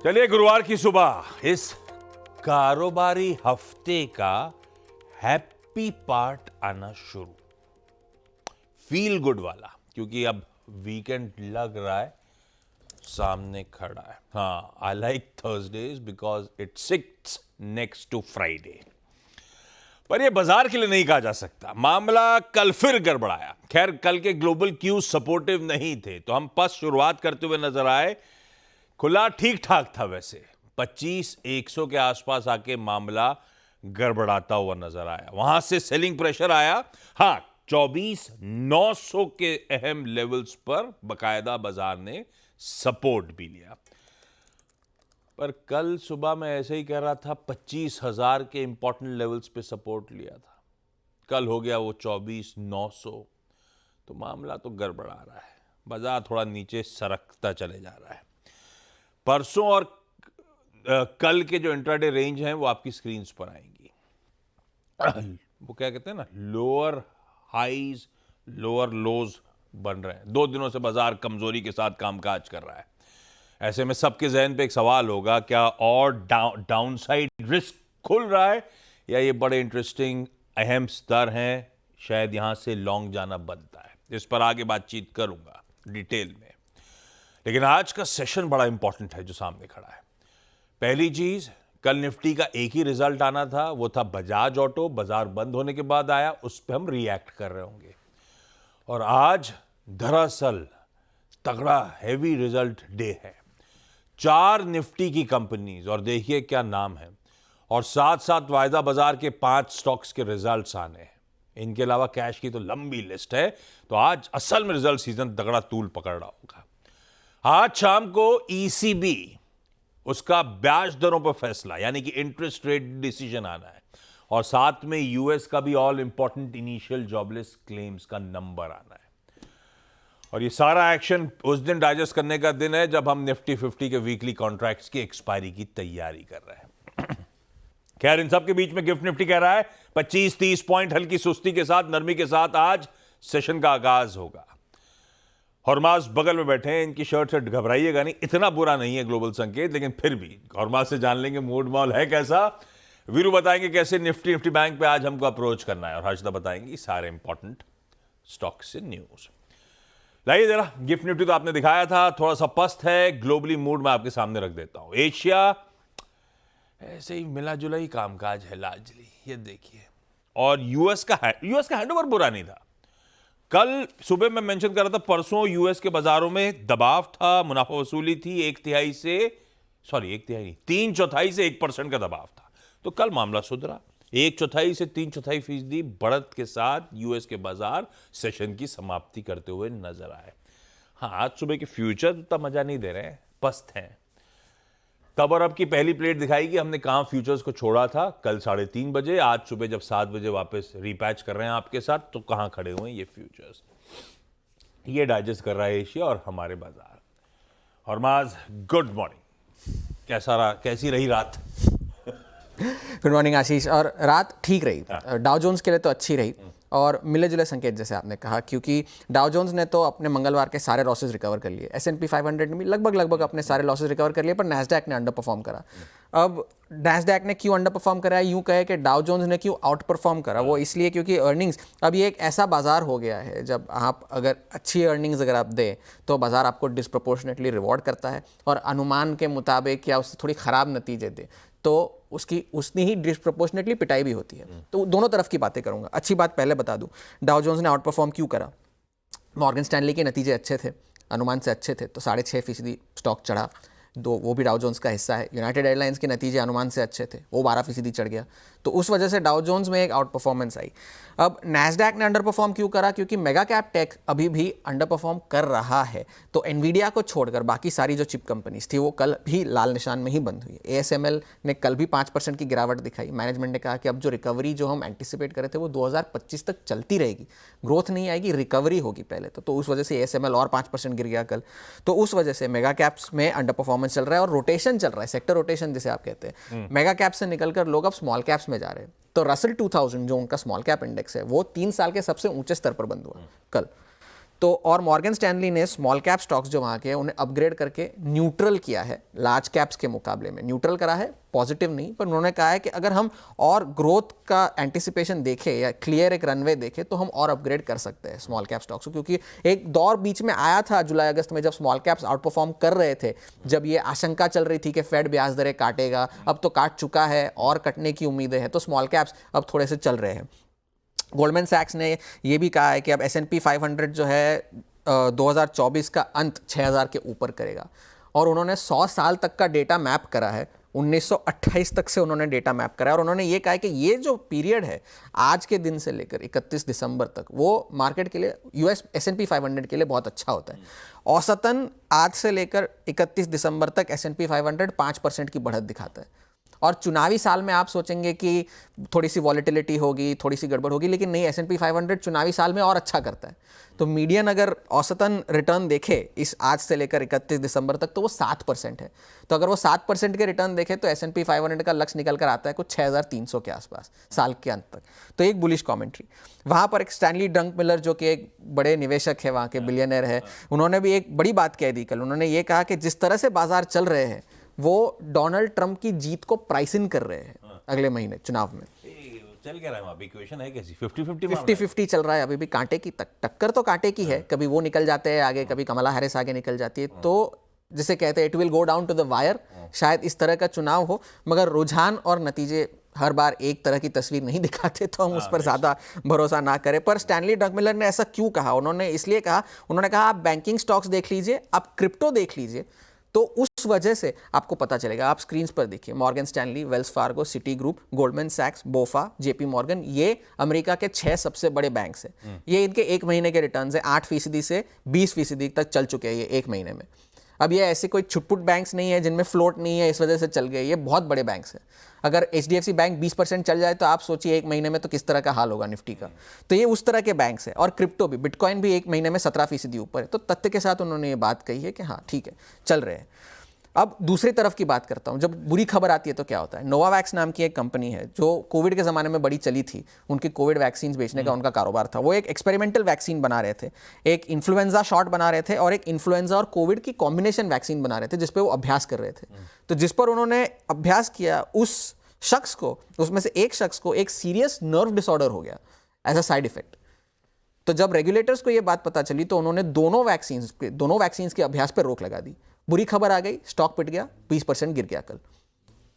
चलिए गुरुवार की सुबह इस कारोबारी हफ्ते का हैप्पी पार्ट आना शुरू, फील गुड वाला, क्योंकि अब वीकेंड लग रहा है, सामने खड़ा है। हाँ, I like Thursdays because it sits next to Friday. पर यह बाजार के लिए नहीं कहा जा सकता। मामला कल फिर गड़बड़ाया। खैर, कल के ग्लोबल क्यूज सपोर्टिव नहीं थे, तो हम पस शुरुआत करते हुए नजर आए। खुला ठीक ठाक था, वैसे 25,100 के आसपास आके मामला गड़बड़ाता हुआ नजर आया। वहां से सेलिंग प्रेशर आया। हाँ, 24,900 के अहम लेवल्स पर बकायदा बाजार ने सपोर्ट भी लिया। पर कल सुबह मैं ऐसे ही कह रहा था 25,000 के इंपॉर्टेंट लेवल्स पे सपोर्ट लिया था। कल हो गया वो 24,900। तो मामला तो गड़बड़ा रहा है। बाजार थोड़ा नीचे सरकता चले जा रहा है। परसों और कल के जो इंट्राडे रेंज हैं वो आपकी स्क्रीन पर आएंगी। वो क्या कहते हैं ना, लोअर हाईज लोअर लोज बन रहे हैं। 2 दिनों से बाजार कमजोरी के साथ कामकाज कर रहा है। ऐसे में सबके जहन पे एक सवाल होगा, क्या और डाउनसाइड रिस्क खुल रहा है, या ये बड़े इंटरेस्टिंग अहम स्तर हैं, शायद यहां से लॉन्ग जाना बनता है। इस पर आगे बातचीत करूंगा डिटेल में। लेकिन आज का सेशन बड़ा इंपॉर्टेंट है जो सामने खड़ा है। पहली चीज, कल निफ्टी का एक ही रिजल्ट आना था, वो था बजाज ऑटो। बाजार बंद होने के बाद आया, उस पर हम रिएक्ट कर रहे होंगे। और आज दरअसल तगड़ा हैवी रिजल्ट डे है। 4 निफ्टी की कंपनीज, और देखिए क्या नाम है, और साथ साथ वायदा बाजार के 5 स्टॉक्स के रिजल्ट्स आने हैं। इनके अलावा कैश की तो लंबी लिस्ट है। तो आज असल में रिजल्ट सीजन तगड़ा तूल पकड़ रहा होगा। आज शाम को ईसीबी, उसका ब्याज दरों पर फैसला, यानी कि इंटरेस्ट रेट डिसीजन आना है। और साथ में यूएस का भी all important initial jobless claims का नंबर आना है। और ये सारा एक्शन उस दिन डाइजेस्ट करने का दिन है जब हम निफ्टी 50 के वीकली कॉन्ट्रैक्ट्स की एक्सपायरी की तैयारी कर रहे हैं। खैर, इन सब के बीच में गिफ्ट निफ्टी कह रहा है 25-30 पॉइंट हल्की सुस्ती के साथ, नरमी के साथ आज सेशन का आगाज होगा। हॉर्मास बगल में बैठे हैं, इनकी शर्ट से घबराइएगा नहीं, इतना बुरा नहीं है ग्लोबल संकेत, लेकिन फिर भी हॉर्मास से जान लेंगे मूड मॉल है कैसा। वीरू बताएंगे कैसे निफ्टी बैंक पे आज हमको अप्रोच करना है, और हर्षदा बताएंगी सारे इंपॉर्टेंट स्टॉक से न्यूज। लाइए जरा, गिफ्ट निफ्टी तो आपने दिखाया था, थोड़ा सा पस्त है। ग्लोबली मूड मैं आपके सामने रख देता हूं। एशिया ऐसे ही मिला जुला ही कामकाज है लार्जली, ये देखिए। और यूएस का हैंडओवर बुरा नहीं था। कल सुबह मैं मेंशन कर रहा था, परसों यूएस के बाजारों में दबाव था, मुनाफा वसूली थी, 1/3 से 3/4 से 1% का दबाव था। तो कल मामला सुधरा, 1/4 से 3/4% बढ़त के साथ यूएस के बाजार सेशन की समाप्ति करते हुए नजर आए। हाँ, आज सुबह के फ्यूचर उतना मजा नहीं दे रहे हैं, पस्त हैं। तब और अब की पहली प्लेट दिखाई कि हमने कहां फ्यूचर्स को छोड़ा था कल 3:30 बजे। आज सुबह जब 7 बजे वापस रिपैच कर रहे हैं आपके साथ, तो कहां खड़े हुए हैं ये फ्यूचर्स। ये डाइजेस्ट कर रहा है एशिया और हमारे बाजार। हरमाज, गुड मॉर्निंग, कैसी रही रात? गुड मॉर्निंग आशीष। और रात ठीक रही, डाउ जोन्स के लिए तो अच्छी रही, और मिले जुले संकेत जैसे आपने कहा, क्योंकि डाउ जोन्स ने तो अपने मंगलवार के सारे लॉसेस रिकवर कर लिए। S&P 500 ने भी लगभग अपने सारे लॉसेस रिकवर कर लिए, पर नैस्डैक ने अंडर परफॉर्म करा। अब नैस्डैक ने क्यों अंडर परफॉर्म करा है, यूं कहे कि डाउ जोन्स ने क्यों आउट परफॉर्म करा, वो इसलिए क्योंकि अर्निंग्स, अब ये एक ऐसा बाजार हो गया है जब आप अगर अच्छी अर्निंग्स अगर आप दें तो बाजार आपको डिस्प्रोपोर्शनेटली रिवॉर्ड करता है, और अनुमान के मुताबिक या उससे थोड़ी ख़राब नतीजे दे तो उसकी उतनी ही डिस्प्रोपोर्शनेटली पिटाई भी होती है। तो दोनों तरफ की बातें करूंगा। अच्छी बात पहले बता दूं, डाउ जोन्स ने आउट परफॉर्म क्यों करा। मॉर्गन स्टैनली के नतीजे अच्छे थे, अनुमान से अच्छे थे, तो 6.5% स्टॉक चढ़ा, वो भी डाउ जोन्स का हिस्सा है। यूनाइटेड एयरलाइंस के नतीजे अनुमान से अच्छे थे, वो 12% चढ़ गया, तो उस वजह से डाउ जोन्स में एक आउट परफॉर्मेंस आई। अब नैस्डैक ने अंडर परफॉर्म क्यों करा, क्योंकि मेगा कैप टेक अभी भी अंडर परफॉर्म कर रहा है। तो एनवीडिया को छोड़कर बाकी सारी जो चिप कंपनीज थी वो कल भी लाल निशान में ही बंद हुई। ASML ने कल भी 5% की गिरावट दिखाई। मैनेजमेंट ने कहा कि अब जो रिकवरी जो हम एंटिसिपेट करे थे वो 2025 तक चलती रहेगी, ग्रोथ नहीं आएगी, रिकवरी होगी पहले तो उस वजह से ASML और 5% गिर गया कल। तो उस वजह से मेगा कैप्स में अंडर परफॉर्मेंस चल रहा है, और रोटेशन चल रहा है, सेक्टर रोटेशन जिसे आप कहते हैं। मेगा कैप से निकलकर लोग अब स्मॉल कैप्स में जा रहे हैं। तो रसल 2000 जो उनका स्मॉल कैप इंडेक्स है वो 3 साल के सबसे ऊंचे स्तर पर बंद हुआ कल। तो और मॉर्गन स्टैनली ने स्मॉल कैप स्टॉक्स जो वहाँ के हैं उन्हें अपग्रेड करके न्यूट्रल किया है लार्ज कैप्स के मुकाबले में। न्यूट्रल करा है, पॉजिटिव नहीं, पर उन्होंने कहा है कि अगर हम और ग्रोथ का एंटिसिपेशन देखें या क्लियर एक रनवे देखें तो हम और अपग्रेड कर सकते हैं स्मॉल कैप स्टॉक्स को, क्योंकि एक दौर बीच में आया था जुलाई अगस्त में जब स्मॉल कैप्स आउट परफॉर्म कर रहे थे, जब ये आशंका चल रही थी कि फेड ब्याज दरें काटेगा, अब तो काट चुका है और कटने की उम्मीदें हैं, तो स्मॉल कैप्स अब थोड़े से चल रहे हैं। गोल्डमैन सैक्स ने ये भी कहा है कि अब S&P 500 जो है 2024 का अंत 6000 के ऊपर करेगा, और उन्होंने 100 साल तक का डेटा मैप करा है, 1928 तक से उन्होंने डेटा मैप करा है, और उन्होंने ये कहा है कि ये जो पीरियड है आज के दिन से लेकर 31 दिसंबर तक वो मार्केट के लिए US S&P 500 के लिए बहुत अच्छा होता है। औसतन आज से लेकर 31 दिसंबर तक S&P 500 5% की बढ़त दिखाता है, और चुनावी साल में आप सोचेंगे कि थोड़ी सी वॉलेटिलिटी होगी, थोड़ी सी गड़बड़ होगी, लेकिन नहीं, S&P 500 चुनावी साल में और अच्छा करता है। तो मीडियन अगर औसतन रिटर्न देखे इस आज से लेकर 31 दिसंबर तक तो वो 7% है। तो अगर वो 7% के रिटर्न देखे तो S&P 500 का लक्ष्य निकल कर आता है कुछ 6300 के आसपास साल के अंत तक। तो एक बुलिश कमेंट्री। वहाँ पर एक स्टैनली ड्रंकमिलर जो कि एक बड़े निवेशक है, वहाँ के बिलियनर है, उन्होंने भी एक बड़ी बात कह दी कल। उन्होंने ये कहा कि जिस तरह से बाजार चल रहे हैं वो डोनाल्ड ट्रंप की जीत को प्राइस इन कर रहे हैं अगले महीने चुनाव में। चल क्या रहा है अभी, इक्वेशन है कैसी? 50-50 चल रहा है अभी भी। कांटे की टक्कर तो कांटे की है, कभी वो निकल जाते हैं आगे, कभी कमला हैरिस आगे निकल जाती है, तो जिसे कहते हैं it will go down to the wire. शायद इस तरह का चुनाव हो, मगर रुझान और नतीजे हर बार एक तरह की तस्वीर नहीं दिखाते, तो हम उस पर ज़्यादा भरोसा ना करें। पर स्टैनली ड्रंकमिलर ने ऐसा क्यों कहा? उन्होंने इसलिए कहा, उन्होंने कहा आप बैंकिंग स्टॉक्स देख लीजिए, आप क्रिप्टो देख लीजिए, तो उस वजह से आपको पता चलेगा। आप स्क्रीन पर देखिए, Morgan Stanley, Wells Fargo, Citigroup, Goldman सैक्स, बोफा, जेपी मॉर्गन, ये अमेरिका के 6 सबसे बड़े बैंक्स हैं। ये इनके एक महीने के रिटर्न्स है 8% से 20% तक चल चुके हैं ये एक महीने में। अब ये ऐसे कोई छुटपुट बैंक्स नहीं है जिनमें फ्लोट नहीं है इस वजह से चल गए, ये बहुत बड़े बैंक्स हैं। अगर HDFC बैंक 20% चल जाए तो आप सोचिए एक महीने में तो किस तरह का हाल होगा निफ्टी का। तो ये उस तरह के बैंक्स हैं। और क्रिप्टो भी, बिटकॉइन भी एक महीने में 17% ऊपर है। तो तथ्य के साथ उन्होंने ये बात कही है कि हाँ ठीक है, चल रहे हैं। अब दूसरी तरफ की बात करता हूं, जब बुरी खबर आती है तो क्या होता है। नोवावैक्स नाम की एक कंपनी है जो कोविड के ज़माने में बड़ी चली थी, उनकी कोविड वैक्सीन बेचने का उनका कारोबार था। वो एक एक्सपेरिमेंटल वैक्सीन बना रहे थे, एक इन्फ्लुएंजा शॉट बना रहे थे और एक इन्फ्लुएंजा और कोविड की कॉम्बिनेशन वैक्सीन बना रहे थे, जिस पर वो अभ्यास कर रहे थे। तो जिस पर उन्होंने अभ्यास किया उस शख्स को, उसमें से एक शख्स को एक सीरियस नर्व डिसऑर्डर हो गया एज अ साइड इफेक्ट। तो जब रेगुलेटर्स को यह बात पता चली तो उन्होंने दोनों वैक्सीन्स के अभ्यास पर रोक लगा दी। बुरी खबर आ गई, स्टॉक पिट गया, 20% गिर गया कल।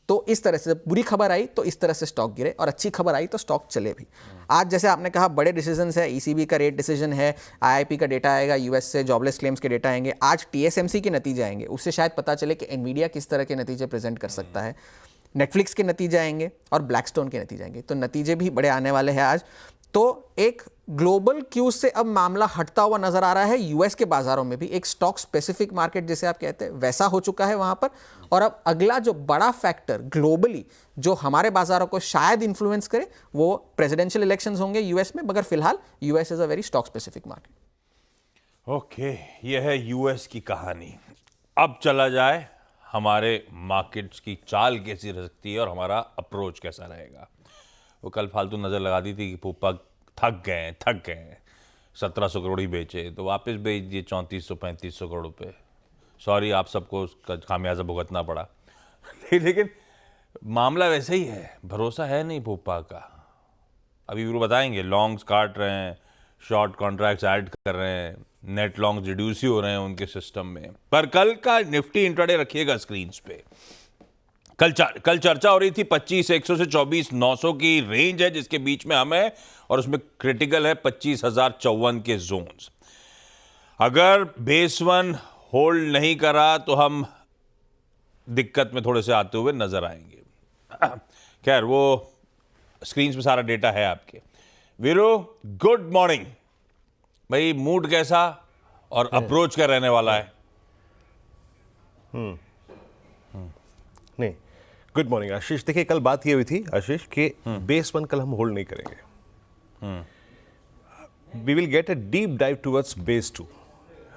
तो इस तरह से बुरी खबर आई तो इस तरह से स्टॉक गिरे, और अच्छी खबर आई तो स्टॉक चले भी। आज जैसे आपने कहा बड़े डिसीजंस है, ECB का रेट डिसीजन है, IIP का डेटा आएगा, US से जॉबलेस क्लेम्स के डेटा आएंगे, आज TSMC के नतीजे आएंगे, उससे शायद पता चले कि एनवीडिया किस तरह के नतीजे प्रेजेंट कर सकता है। नेटफ्लिक्स के नतीजे आएंगे और ब्लैकस्टोन के नतीजे आएंगे, तो नतीजे भी बड़े आने वाले हैं आज। तो एक ग्लोबल क्यूज से अब मामला हटता हुआ नजर आ रहा है। US के बाजारों में भी एक स्टॉक स्पेसिफिक मार्केट जिसे आप कहते हैं वैसा हो चुका है वहां पर। और अब अगला जो बड़ा फैक्टर ग्लोबली जो हमारे बाजारों को शायद इन्फ्लुएंस करे वो प्रेसिडेंशियल इलेक्शंस होंगे US में, मगर फिलहाल US is a very stock specific market. Okay, यह है US की कहानी। अब चला जाए हमारे मार्केट्स की चाल कैसी रह सकती है और हमारा अप्रोच कैसा रहेगा। वो कल फालतू नज़र लगा दी थी कि पोपा थक गए 1700 करोड़ ही बेचे, तो वापस बेच दिए 3400-3500 करोड़ रुपए। सॉरी, आप सबको उसका खामियाजा भुगतना पड़ा। लेकिन मामला वैसे ही है, भरोसा है नहीं पोपा का। अभी वो बताएंगे, लॉन्ग्स काट रहे हैं, शॉर्ट कॉन्ट्रैक्ट्स ऐड कर रहे हैं, नेट लॉन्ग रिड्यूस ही हो रहे हैं उनके सिस्टम में। पर कल का निफ्टी इंट्राडे रखिएगा स्क्रीन पे। कल चर्चा हो रही थी 25,100 से 24,900 की रेंज है जिसके बीच में हम है, और उसमें क्रिटिकल है 25,054 के जोन्स। अगर बेस वन होल्ड नहीं करा तो हम दिक्कत में थोड़े से आते हुए नजर आएंगे। खैर, वो स्क्रीन पे सारा डेटा है आपके। वीरू, गुड मॉर्निंग भाई। मूड कैसा और अप्रोच क्या रहने वाला है? नहीं, गुड मॉर्निंग आशीष। देखिए, कल बात ये हुई थी आशीष कि बेस वन कल हम होल्ड नहीं करेंगे। We will get a deep dive towards base two.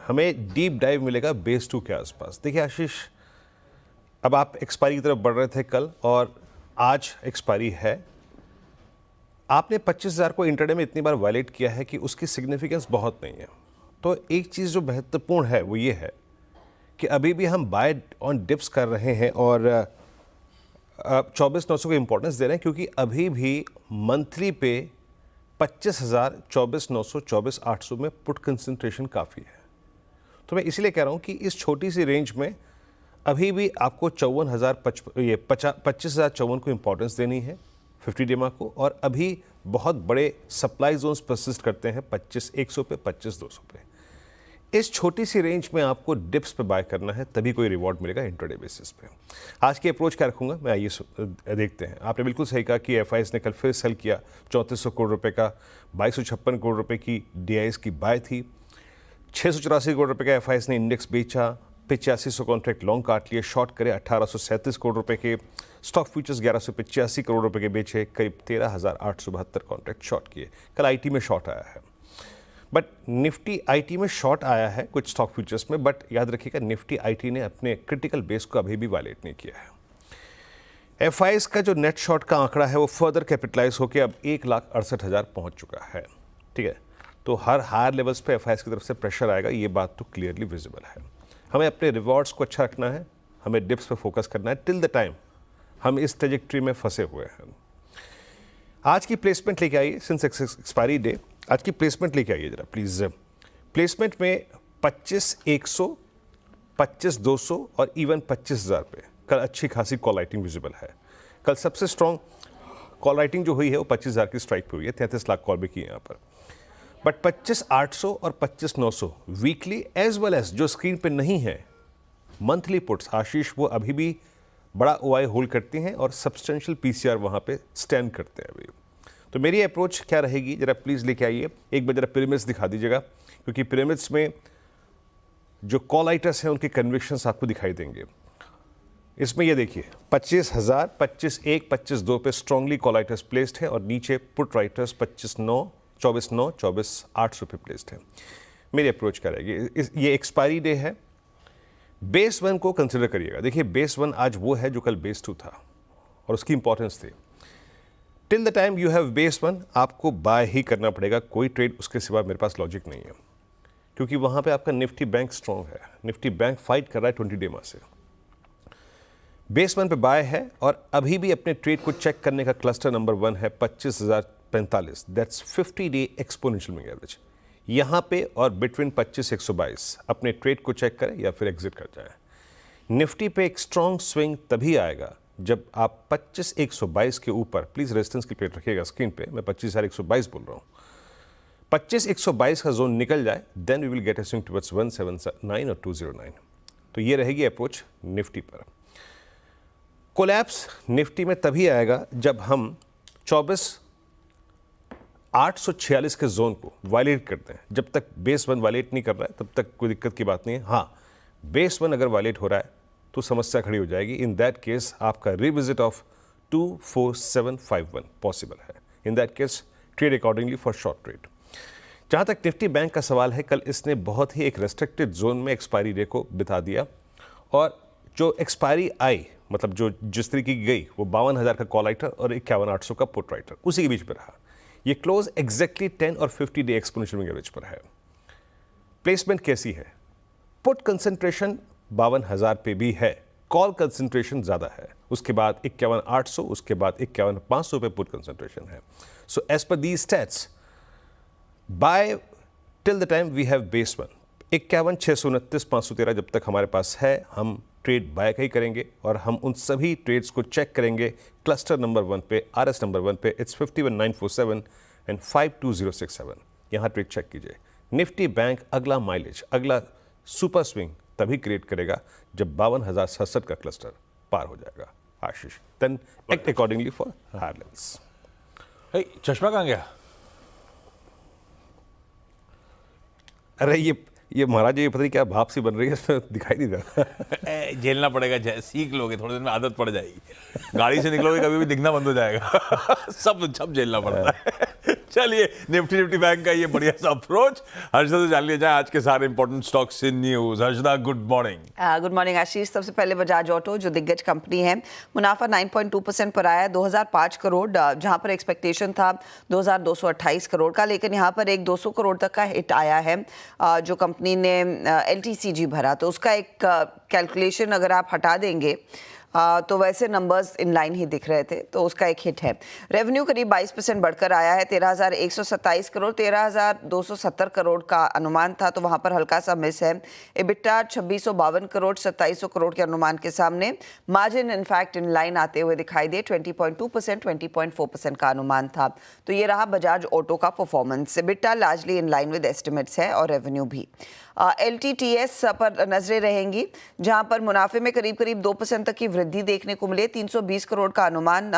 हमें डीप डाइव मिलेगा बेस टू के आसपास। देखिए आशीष, अब आप एक्सपायरी की तरफ बढ़ रहे थे कल और आज एक्सपायरी है। आपने 25,000 को इंटरडे में इतनी बार वायलेट किया है कि उसकी सिग्निफिकेंस बहुत नहीं है। तो एक चीज़ जो महत्वपूर्ण है वो ये है कि अभी भी हम बाय ऑन डिप्स कर रहे हैं और 24,900 को इम्पोर्टेंस दे रहे हैं, क्योंकि अभी भी मंथली पे 25,000, 24,900, 24,800 में पुट कंसंट्रेशन काफ़ी है। तो मैं इसलिए कह रहा हूँ कि इस छोटी सी रेंज में अभी भी आपको 25,054 को इम्पोर्टेंस देनी है 50 डेमा को, और अभी बहुत बड़े सप्लाई जोन्स परसिस्ट करते हैं 25,100 पे, 25,200 पे। इस छोटी सी रेंज में आपको डिप्स पे बाय करना है, तभी कोई रिवॉर्ड मिलेगा इंट्राडे बेसिस पे। आज की अप्रोच क्या रखूंगा मैं, आइए देखते हैं। आपने बिल्कुल सही कहा कि एफआईएस ने कल फिर सेल किया 3400 करोड़ रुपए का, 2256 करोड़ रुपए की डीआईएस की बाय थी, 684 करोड़ रुपए का एफआईएस ने इंडेक्स बेचा, 8500 कॉन्ट्रैक्ट लॉन्ग काट लिए, शॉर्ट करे 1837 करोड़ रुपए के, स्टॉक फ्यूचर्स 1185 करोड़ रुपए के बेचे, करीब 13,872 कॉन्ट्रैक्ट शॉर्ट किए। कल आईटी में शॉर्ट आया है, बट निफ्टी आईटी में शॉर्ट आया है कुछ स्टॉक फ्यूचर्स में, बट याद रखिएगा निफ्टी आईटी ने अपने क्रिटिकल बेस को अभी भी वायलेट नहीं किया है। एफआईएस का जो नेट शॉर्ट का आंकड़ा है वो फर्दर कैपिटलाइज होकर अब 1,68,000 पहुंच चुका है। ठीक है, तो हर हायर लेवल्स पे एफआईएस की तरफ से प्रेशर आएगा, ये बात तो क्लियरली विजिबल है। हमें अपने रिवॉर्ड्स को अच्छा रखना है, हमें डिप्स पे फोकस करना है टिल द टाइम हम इस ट्रेजेक्ट्री में फंसे हुए हैं। आज की प्लेसमेंट लेके आइए, सिंस एक्सपायरी डे आज की प्लेसमेंट लेके आइए जरा प्लीज। प्लेसमेंट में 25,100, 25,200 और इवन 25,000 पे कल अच्छी खासी कॉल राइटिंग विजिबल है। कल सबसे स्ट्रॉन्ग कॉल राइटिंग जो हुई है वो 25,000 की स्ट्राइक पे हुई है, 33 लाख कॉल भी की है यहाँ पर। बट 25,800 और 25,900 वीकली एज वेल एज जो स्क्रीन पे नहीं है मंथली पुट्स, आशीष, वो अभी भी बड़ा ओआई होल्ड करती हैं और सब्सटेंशियल पीसीआर वहाँ पे स्टैंड करते हैं अभी। तो मेरी अप्रोच क्या रहेगी, जरा प्लीज़ लेके आइए। एक बार जरा पिरामिड्स दिखा दीजिएगा, क्योंकि पिरामिड्स में जो कॉल राइटर्स हैं उनके कन्विक्शंस आपको दिखाई देंगे। इसमें ये देखिए 25,000, 25,1, 25,2 पे स्ट्रांगली कॉल राइटर्स प्लेस्ड है और नीचे पुट राइटर्स 25,900, 24,900, 24,800 पे प्लेस्ड है। मेरी अप्रोच क्या रहेगी, ये एक्सपायरी डे है, बेस 1 को कंसिडर करिएगा। देखिए बेस 1 आज वो है जो कल बेस 2 था और उसकी इंपॉर्टेंस थी। Till the time you have base 1 आपको बाय ही करना पड़ेगा, कोई ट्रेड उसके सिवा मेरे पास लॉजिक नहीं है, क्योंकि वहाँ पे आपका निफ्टी बैंक स्ट्रॉन्ग है, निफ्टी बैंक फाइट कर रहा है 20 डे से। बेस 1 पे बाय है और अभी भी अपने ट्रेड को चेक करने का क्लस्टर नंबर 1 है 25,045, that's 50 day exponential moving average. यहाँ पे और बिटवीन 25,122 अपने ट्रेड को चेक करें या फिर एग्जिट कर जाए। निफ्टी पे एक स्ट्रॉन्ग स्विंग तभी आएगा जब आप 25,122 के ऊपर, प्लीज रेजिस्टेंस की प्लेट रखिएगा स्क्रीन पे, मैं 25,122 बोल रहा हूँ, 25,122 का जोन निकल जाए, then we will get a swing towards 179 और 209। तो ये रहेगी अप्रोच निफ्टी पर। कोलैप्स निफ्टी में तभी आएगा जब हम 24,846 के जोन को वायलेट करते हैं। जब तक बेस 1 वायलेट नहीं कर रहा है तब तक कोई दिक्कत की बात नहीं है। हाँ, बेस 1 अगर वायलेट हो रहा है तो समस्या खड़ी हो जाएगी। इन दैट केस आपका रिविजिट ऑफ 24751 पॉसिबल है। In that case trade accordingly for short trade. जहां तक निफ्टी बैंक का सवाल है, कल इसने बहुत ही एक रेस्ट्रिक्टेड जोन में एक्सपायरी डे को बिता दिया और जो एक्सपायरी आई, मतलब जो जिस तरीके की गई, वो 52,000 का कॉल राइटर और 51,800 का पुट राइटर उसी के बीच में रहा। ये क्लोज एग्जैक्टली 10 और 50 डे एक्सपोनेंशियल मूविंग एवरेज पर है। प्लेसमेंट कैसी है, पुट कंसंट्रेशन 52,000 पे भी है, कॉल कंसंट्रेशन ज्यादा है, उसके बाद 51,800, उसके बाद 51,500 पे पुट कंसंट्रेशन है। So as per these stats by till the time we have base 1 51,629, 513 जब तक हमारे पास है हम ट्रेड बाय का ही करेंगे और हम उन सभी ट्रेड्स को चेक करेंगे क्लस्टर नंबर 1 पे, आरएस नंबर 1 पे, इट्स 51,947 एंड 52,067। यहाँ ट्रेड चेक कीजिए। निफ्टी बैंक अगला माइलेज, अगला सुपर स्विंग तभी क्रिएट करेगा जब 52,067 का क्लस्टर पार हो जाएगा। Ashish, then act accordingly for higher levels. चश्मा कहाँ गया? अरे ये महाराज, ये पता नहीं क्या भाप सी बन रही है, इसमें दिखाई नहीं रहा। झेलना पड़ेगा, सीख लोगे, थोड़े दिन में आदत पड़ जाएगी। गाड़ी से निकलोगे कभी भी दिखना बंद हो जाएगा। सब झेलना पड़ता है। चलिए, निफ्टी बैंक का ये बढ़िया सा अप्रोच। हर्षदा से जान लिया जाए आज के सारे important stocks in news. Harshada, good morning. Good morning Ashish. सबसे पहले बजाज ऑटो जो दिग्गज कंपनी है, मुनाफा 9.2% पर आया, 2005 करोड़, जहां पर एक्सपेक्टेशन था 2228 करोड़ का, लेकिन यहां पर एक 200 करोड़ तक का हिट आया है जो कंपनी ने LTCG भरा। तो उसका एक कैलकुलेशन अगर आप हटा देंगे तो वैसे नंबर्स इन लाइन ही दिख रहे थे, तो उसका एक हिट है। रेवेन्यू करीब 22% बढ़कर आया है, 13,127 करोड़, 13,270 करोड़ का अनुमान था, तो वहां पर हल्का सा मिस है। EBITDA 2652 करोड़, 2700 करोड़ के अनुमान के सामने। मार्जिन इनफैक्ट इन लाइन आते हुए दिखाई दिए, 20.2%, 20.4% का अनुमान था। तो ये रहा बजाज ऑटो का performance. EBITDA largely in line with estimates है और रेवेन्यू भी। LTTS पर नजरें रहेंगी, जहां पर मुनाफे में करीब 2% तक की वृद्धि देखने को मिले। 320 करोड़ का अनुमान,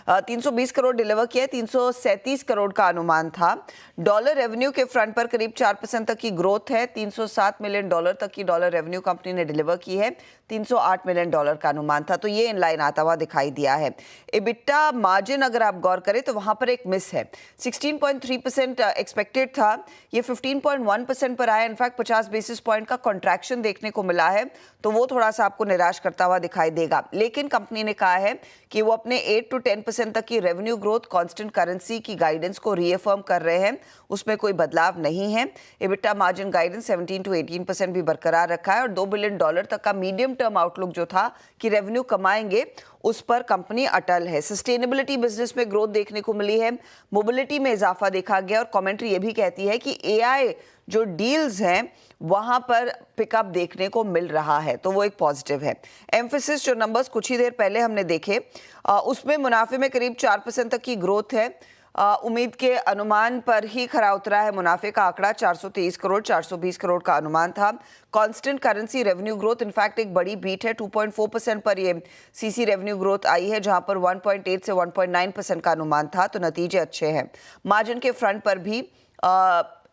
320 करोड़ डिलीवर किया, 337 करोड़ का अनुमान था। डॉलर रेवेन्यू के फ्रंट पर करीब 4% तक की ग्रोथ है, $307 मिलियन तक की डॉलर रेवेन्यू कंपनी ने डिलीवर की है, $308 मिलियन का अनुमान था, तो ये इन लाइन आता हुआ दिखाई दिया है। EBITDA मार्जिन अगर आप गौर करें तो वहां पर एक मिस है, 16.3% एक्सपेक्टेड था, ये 15.1% पर आया। इनफैक्ट 50 बेसिस पॉइंट का कॉन्ट्रैक्शन देखने को मिला है, तो वो थोड़ा सा आपको निराश करता हुआ दिखाई देगा। लेकिन कंपनी ने कहा है कि वो अपने 8 to 10% तक की रेवेन्यू ग्रोथ कांस्टेंट करेंसी की गाइडेंस को रीअफर्म कर रहे हैं, उसमें कोई बदलाव नहीं है। EBITDA मार्जिन गाइडेंस 17 to 18% भी बरकरार रखा है और $2 बिलियन तक का मीडियम टर्म आउटलुक जो था कि रेवेन्यू कमाएंगे, उस पर कंपनी अटल है। सस्टेनेबिलिटी बिजनेस में ग्रोथ देखने को मिली है, मोबिलिटी में इजाफा देखा गया और कमेंट्री ये भी कहती है कि AI जो डील्स हैं वहां पर पिकअप देखने को मिल रहा है, तो वो एक पॉजिटिव है। एम्फेसिस जो नंबर्स कुछ ही देर पहले हमने देखे, उसमें मुनाफे में करीब 4% तक की ग्रोथ है। उम्मीद के अनुमान पर ही खरा उतरा है मुनाफे का आंकड़ा, 423 करोड़, 420 करोड़ का अनुमान था। Constant currency revenue growth in fact एक बड़ी बीट है, 2.4% पर ये CC रेवेन्यू ग्रोथ आई है, जहां पर 1.8 से 1.9% का अनुमान था, तो नतीजे अच्छे हैं। मार्जिन के फ्रंट पर भी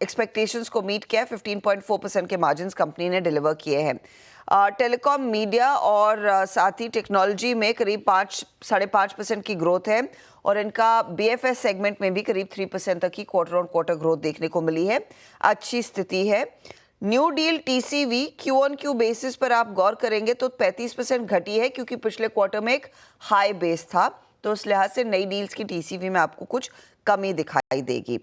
एक्सपेक्टेशंस को मीट किया, 15.4% के मार्जिन्स कंपनी ने डिलीवर किए हैं। टेलीकॉम, मीडिया और साथ ही टेक्नोलॉजी में करीब 5.5% की ग्रोथ है और इनका BFS सेगमेंट में भी करीब 3% तक की क्वार्टर ऑन क्वार्टर ग्रोथ देखने को मिली है। अच्छी स्थिति है। New deal TCV Q-on-Q basis पर आप गौर करेंगे तो 35% घटी है, क्योंकि पिछले क्वार्टर में एक हाई बेस था, तो उस लिहाज से नई डील्स की TCV में आपको कुछ कमी दिखाई देगी।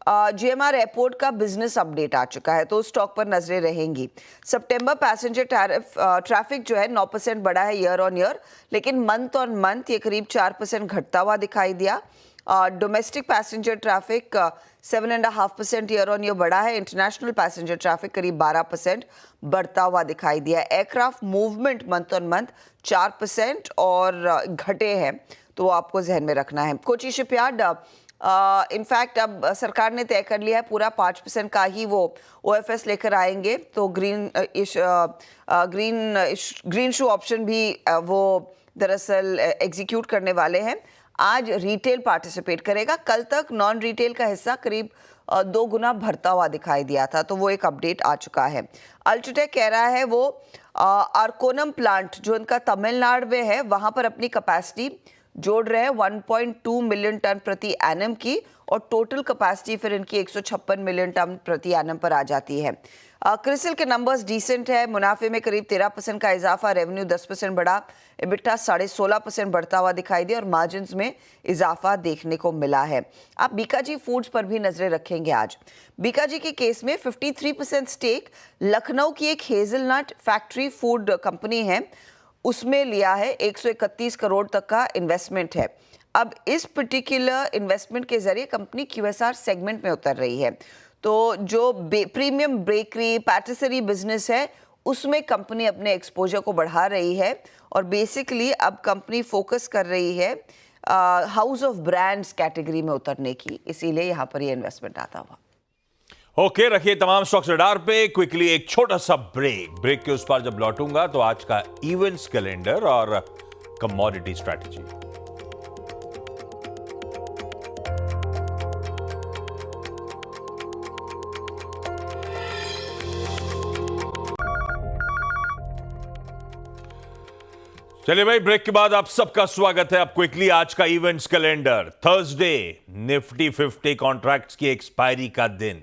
GMR एयरपोर्ट का बिजनेस अपडेट आ चुका है, तो उस स्टॉक पर नजरें रहेंगी। सितंबर पैसेंजर ट्रैफिक जो है 9% बढ़ा है ईयर ऑन ईयर, लेकिन मंथ ऑन मंथ ये करीब 4% घटता हुआ दिखाई दिया। Domestic passenger traffic 7.5% year on year बढ़ा है, इंटरनेशनल पैसेंजर ट्रैफिक करीब 12% बढ़ता हुआ दिखाई दिया। Aircraft movement month on month 4% और घटे हैं, तो आपको जहन में रखना है। कोची शिपयार्ड इनफैक्ट अब सरकार ने तय कर लिया है पूरा 5% का ही वो OFS लेकर आएंगे, तो ग्रीन शू ऑप्शन भी वो दरअसल एग्जीक्यूट करने वाले हैं। आज रिटेल पार्टिसिपेट करेगा, कल तक नॉन रिटेल का हिस्सा करीब 2 गुना भरता हुआ दिखाई दिया था, तो वो एक अपडेट आ चुका है। अल्ट्राटेक कह रहा है वो आर्कोनम प्लांट जो इनका तमिलनाडु में है, वहां पर अपनी कैपेसिटी जोड़ रहे हैं 1.2 मिलियन टन प्रति एनम की, और टोटल कैपेसिटी फिर इनकी 156 मिलियन टन प्रति एनम पर आ जाती है। क्रिसिल के नंबर्स डिसेंट है, मुनाफे में करीब 13% का इजाफा, रेवेन्यू 10% बढ़ा, EBITDA 16.5% बढ़ता हुआ दिखाई दिया और मार्जिन्स में इजाफा देखने को मिला है। आप बीकाजी फूड्स पर भी नजरें रखेंगे आज। बीकाजी के केस में 53% स्टेक लखनऊ की एक हेजलनट फैक्ट्री फूड कंपनी है, उसमें लिया है, 131 करोड़ तक का इन्वेस्टमेंट है। अब इस पर्टिकुलर इन्वेस्टमेंट के जरिए कंपनी QSR सेगमेंट में उतर रही है, तो जो प्रीमियम बेकरी पैटिसरी बिजनेस है उसमें कंपनी अपने एक्सपोजर को बढ़ा रही है और बेसिकली अब कंपनी फोकस कर रही है हाउस ऑफ ब्रांड्स कैटेगरी में उतरने की, इसीलिए यहाँ पर ये इन्वेस्टमेंट आता हुआ। ओके, रखिए तमाम स्टॉक्स रडार पे। क्विकली एक छोटा सा ब्रेक के उस पर जब लौटूंगा तो आज का इवेंट्स कैलेंडर और कमोडिटी स्ट्रैटेजी। चलिए भाई, ब्रेक के बाद आप सबका स्वागत है। अब क्विकली आज का events calendar. Thursday Nifty 50 contracts की एक्सपायरी का दिन।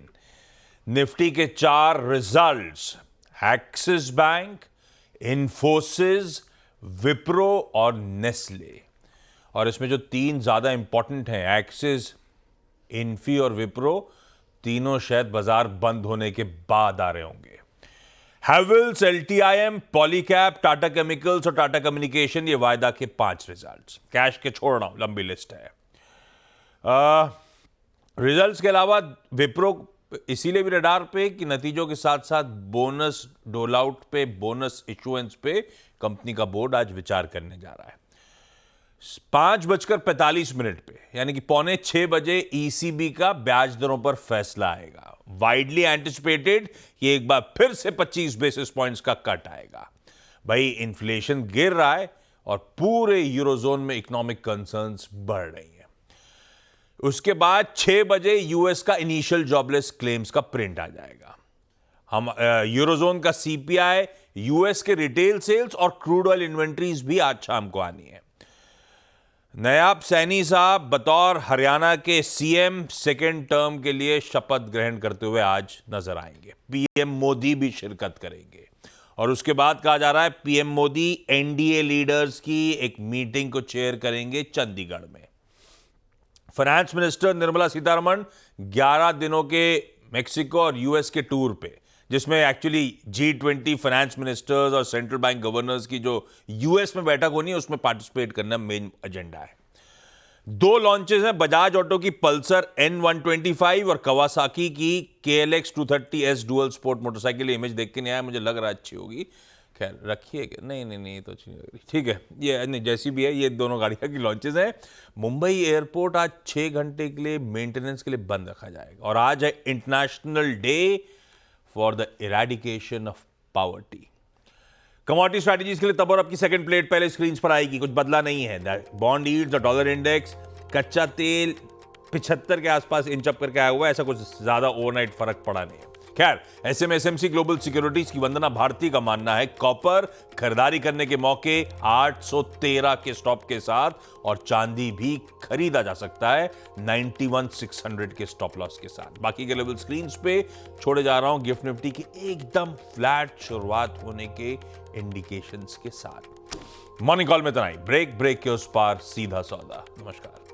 निफ्टी के 4 results, axis bank, Infosys, Wipro और नेस्ले। और इसमें जो 3 ज्यादा इंपॉर्टेंट हैं, एक्सिस, इन्फी और विप्रो, तीनों शायद बाजार बंद होने के बाद आ रहे होंगे। हैवेल्स, एलटीआईएम, पॉलीकैब, टाटा केमिकल्स और टाटा कम्युनिकेशन, ये वायदा के 5 रिजल्ट्स। कैश के छोड़ रहा हूं, लंबी लिस्ट है। रिजल्ट्स के अलावा विप्रो इसीलिए भी रडार पे कि नतीजों के साथ साथ बोनस डोल आउट पे, बोनस इशुएंस पे कंपनी का बोर्ड आज विचार करने जा रहा है। 5:45 पे यानी कि 5:45 बजे ईसीबी का ब्याज दरों पर फैसला आएगा। वाइडली एंटिसिपेटेड कि एक बार फिर से 25 बेसिस पॉइंट्स का कट आएगा। भाई, इन्फ्लेशन गिर रहा है और पूरे यूरोजोन में इकोनॉमिक कंसर्न्स बढ़ रही हैं। उसके बाद 6 बजे यूएस का इनिशियल जॉबलेस क्लेम्स का प्रिंट आ जाएगा। हम यूरोजोन का सीपीआई, यूएस के रिटेल सेल्स और क्रूड ऑयल इन्वेंट्रीज भी आज शाम को आनी है। नायब सैनी साहब बतौर हरियाणा के सीएम सेकेंड टर्म के लिए शपथ ग्रहण करते हुए आज नजर आएंगे। पीएम मोदी भी शिरकत करेंगे। और उसके बाद कहा जा रहा है पीएम मोदी एनडीए लीडर्स की एक मीटिंग को चेयर करेंगे चंडीगढ़ में। फाइनेंस मिनिस्टर निर्मला सीतारमण 11 दिनों के मेक्सिको और यूएस के टूर पे, जिसमें एक्चुअली G20 फाइनेंस मिनिस्टर्स और सेंट्रल बैंक गवर्नर्स की जो यूएस में बैठक होनी है उसमें पार्टिसिपेट करना मेन एजेंडा है। 2 लॉन्चेस हैं, बजाज ऑटो की पल्सर N125 और कवासाकी की KLX 230S dual sport motorcycle. Image देख के नहीं आया, मुझे लग रहा है अच्छी होगी। खैर रखिए क्या, नहीं तो अच्छी नहीं लग रही। ठीक है, ये नहीं जैसी भी है, ये दोनों गाड़ियां की लॉन्चेस हैं। मुंबई एयरपोर्ट आज 6 घंटे के लिए मेंटेनेंस के लिए बंद रखा जाएगा। और आज है international day for the eradication of poverty. Commodity strategies के लिए तब और आपकी सेकंड प्लेट पहले स्क्रीन पर आएगी। कुछ बदला नहीं है। बॉन्ड यील्ड्स और डॉलर इंडेक्स, कच्चा तेल 75 के आसपास इंच अप करके आया हुआ है। ऐसा कुछ ज्यादा ओवरनाइट फर्क पड़ा नहीं है। खैर, एसएमसी ग्लोबल सिक्योरिटीज की वंदना भारती का मानना है कॉपर खरीदारी करने के मौके 813 के स्टॉप के साथ, और चांदी भी खरीदा जा सकता है 91,600 के स्टॉप लॉस के साथ। बाकी के लेवल स्क्रीन पे छोड़े जा रहा हूं गिफ्ट निफ्टी की एकदम फ्लैट शुरुआत होने के इंडिकेशंस के साथ। मॉर्निंग कॉल में इतना ही। ब्रेक के उस पार सीधा सौदा। नमस्कार।